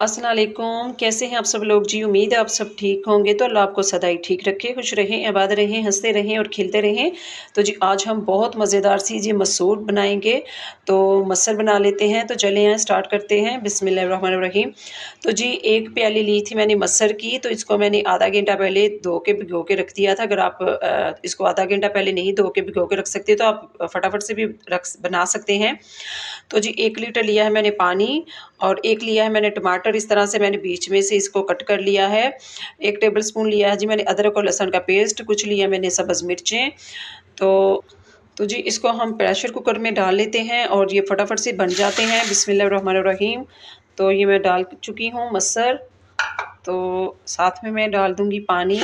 अस्सलाम वालेकुम, कैसे हैं आप सब लोग जी। उम्मीद है आप सब ठीक होंगे। तो अल्लाह आपको सदा ही ठीक रखे, खुश रहें, आबाद रहें, हंसते रहें और खिलते रहें। तो जी आज हम बहुत मज़ेदार सी जी मसूर बनाएंगे। तो मसल बना लेते हैं। तो चलें यहाँ स्टार्ट करते हैं। बिस्मिल्लाहिर्रहमानिर्रहीम। तो जी एक प्याली ली थी मैंने मसर की। तो इसको मैंने आधा घंटा पहले धो के भिगो के रख दिया था। अगर आप इसको आधा घंटा पहले नहीं धो के भिगो के रख सकते तो आप फटाफट से भी बना सकते हैं। तो जी 1 लीटर लिया है मैंने पानी और 1 लिया है मैंने टमाटर। इस तरह से मैंने बीच में से इसको कट कर लिया है। 1 टेबलस्पून लिया है जी मैंने अदरक और लहसुन का पेस्ट। कुछ लिया मैंने सब्ज़ मिर्चें। तो जी इसको हम प्रेशर कुकर में डाल लेते हैं और ये फटाफट से बन जाते हैं। बिस्मिल्लाहिर्रहमानिर्रहीम। तो ये मैं डाल चुकी हूँ मसर। तो साथ में मैं डाल दूँगी पानी।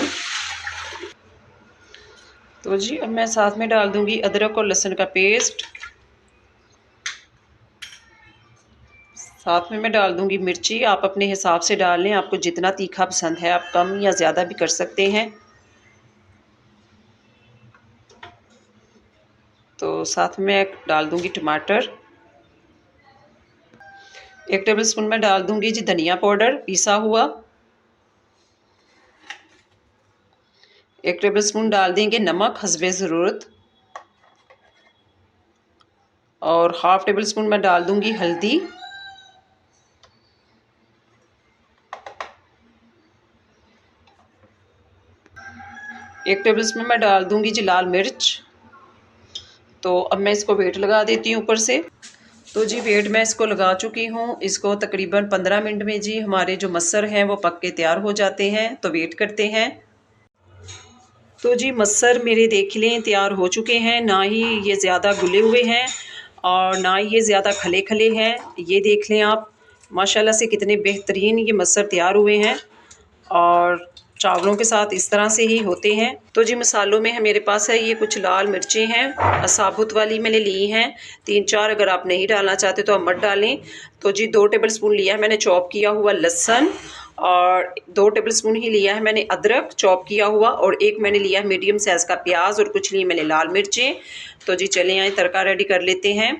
तो जी अब मैं साथ में डाल दूँगी अदरक और लहसुन का पेस्ट। साथ में मैं डाल दूँगी मिर्ची। आप अपने हिसाब से डाल लें, आपको जितना तीखा पसंद है आप कम या ज़्यादा भी कर सकते हैं। तो साथ में मैं डाल दूँगी टमाटर। 1 टेबलस्पून मैं डाल दूँगी जी धनिया पाउडर पिसा हुआ। 1 टेबलस्पून डाल देंगे नमक हस्बे ज़रूरत। और हाफ़ टेबल स्पून मैं डाल दूँगी हल्दी। एक टेबल स्पून मैं डाल दूँगी जी लाल मिर्च। तो अब मैं इसको वेट लगा देती हूँ ऊपर से। तो जी वेट मैं इसको लगा चुकी हूँ। इसको तकरीबन 15 मिनट में जी हमारे जो मसर हैं वो पक के तैयार हो जाते हैं। तो वेट करते हैं। तो जी मसर मेरे देख लें तैयार हो चुके हैं। ना ही ये ज़्यादा गुले हुए हैं और ना ही ये ज़्यादा खले खले हैं। ये देख लें आप माशाल्लाह से कितने बेहतरीन ये मसर तैयार हुए हैं और चावलों के साथ इस तरह से ही होते हैं। तो जी मसालों में है मेरे पास है ये कुछ लाल मिर्चें हैं, साबुत वाली मैंने ली हैं 3-4। अगर आप नहीं डालना चाहते तो आप मत डालें। तो जी 2 टेबल स्पून लिया है मैंने चॉप किया हुआ लहसुन और 2 टेबल स्पून ही लिया है मैंने अदरक चॉप किया हुआ और एक मैंने लिया है मीडियम साइज़ का प्याज और कुछ लिए मैंने लाल मिर्चें। तो जी चलें आए तड़का रेडी कर लेते हैं।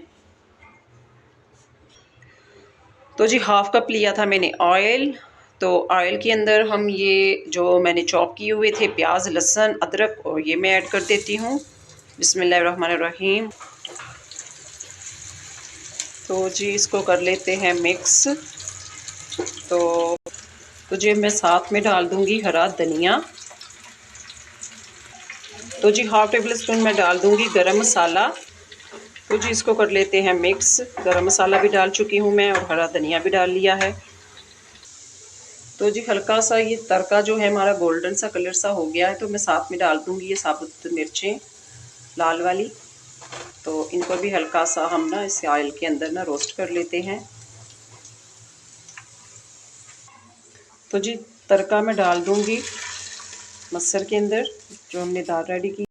तो जी हाफ़ कप लिया था मैंने ऑयल। तो ऑयल के अंदर हम ये जो मैंने चॉप किए हुए थे प्याज लहसुन अदरक और ये मैं ऐड कर देती हूँ। बिस्मिल्लाहिर्रहमानिर्रहीम। तो जी इसको कर लेते हैं मिक्स। तो जी मैं साथ में डाल दूँगी हरा धनिया। तो जी हाफ़ टेबल स्पून मैं डाल दूँगी गरम मसाला। तो जी इसको कर लेते हैं मिक्स। गरम मसाला भी डाल चुकी हूँ मैं और हरा धनिया भी डाल लिया है। तो जी हल्का सा ये तड़का जो है हमारा गोल्डन सा कलर सा हो गया है। तो मैं साथ में डाल दूँगी ये साबुत मिर्चें लाल वाली। तो इनको भी हल्का सा हम ना इस ऑयल के अंदर ना रोस्ट कर लेते हैं। तो जी तड़का मैं डाल दूँगी मसर के अंदर जो हमने दाल रेडी की।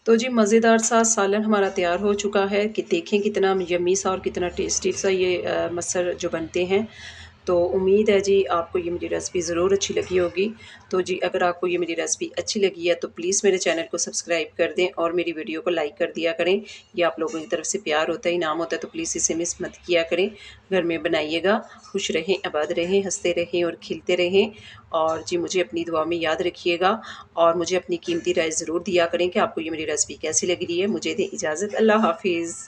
तो जी मज़ेदार सा सालन हमारा तैयार हो चुका है कि देखें कितना यम्मी सा और कितना टेस्टी सा ये मसर जो बनते हैं। तो उम्मीद है जी आपको ये मेरी रेसिपी ज़रूर अच्छी लगी होगी। तो जी अगर आपको ये मेरी रेसिपी अच्छी लगी है तो प्लीज़ मेरे चैनल को सब्सक्राइब कर दें और मेरी वीडियो को लाइक कर दिया करें। ये आप लोगों की तरफ से प्यार होता है, इनाम होता है। तो प्लीज़ इसे मिस मत किया करें। घर में बनाइएगा। खुश रहें, आबाद रहें, हंसते रहें और खिलते रहें। और जी मुझे अपनी दुआ में याद रखिएगा और मुझे अपनी कीमती राय ज़रूर दिया करें कि आपको ये मेरी रेसिपी कैसी लग रही है। मुझे दें इजाज़त। अल्लाह हाफ़िज़।